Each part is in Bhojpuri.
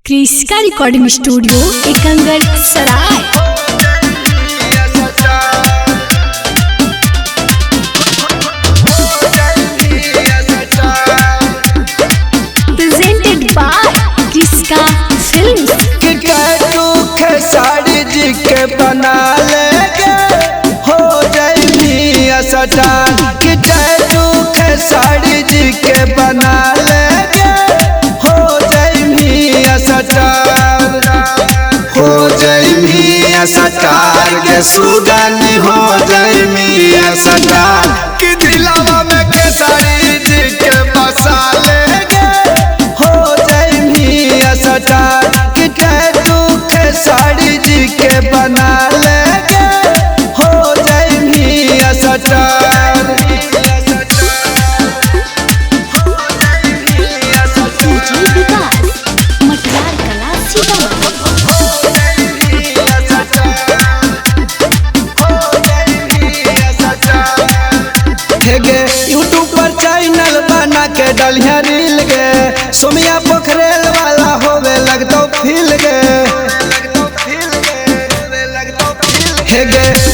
क्रिस्का recording studio Ekangar Sarai. Presented by Kriska films. Sari जी के बना लेंगे हो जाएगी असटान कि साड़ी जी के बना लेंगे हो जाएगी असटान हो जाएगी असटान के सुगंधी हो जाएगी असटान कि दिलावा में के साड़ी जी के बसा लेंगे हो जाएगी असटान कि साड़ी जी के बना लेंगे हो जाएगी असटान। यूट्यूब पर चैनल बना के डलिया रील गे सोमिया पोखरेल वाला होवे लगतो फील गे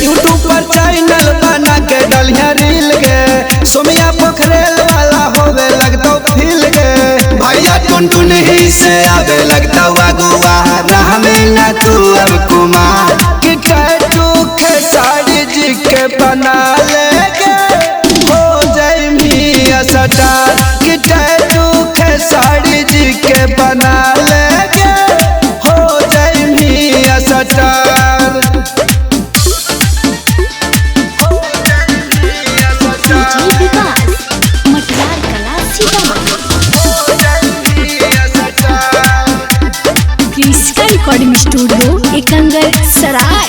यूट्यूब पर चैनल बना के डलिया रील गे सोमिया पोखरेल वाला होवे लगतो फील गे भैया टुनटुन ही से आवे लगता अगुआ राह में ना तू अब कुमार कि साड़ी जी के बना लेंगे हो जाएगी असटान कि साड़ी जी के बना लेंगे हो जाएगी असटान। क्रिस्का रिकॉर्डिंग स्टूडियो एकंगर सराय।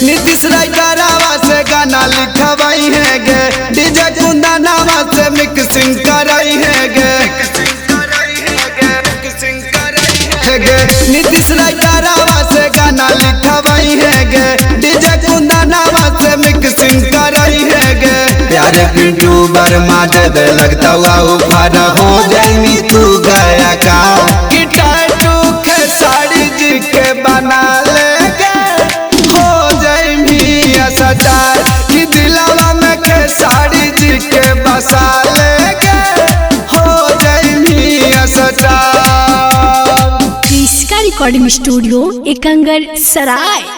नीतीश राइटरवा से गाना लिखवाई है गे डीजे कुंदनवा से मिक्सिंग कराई है गे नीतीश राइटरवा से गाना लिखवाई है गे डीजे कुंदनवा से मिक्सिंग कराई है गे प्यारे पिंटू बर्मा दे लगता ऊपर हो जाएगी तू गया का कि साड़ी जी के बना लेंगे हो जाएगी असटान कि दिलावा में के साड़ी जी के बसा लेंगे हो जाएगी असटान। क्रिस्का रिकॉर्डिंग स्टूडियो एकंगर सराय।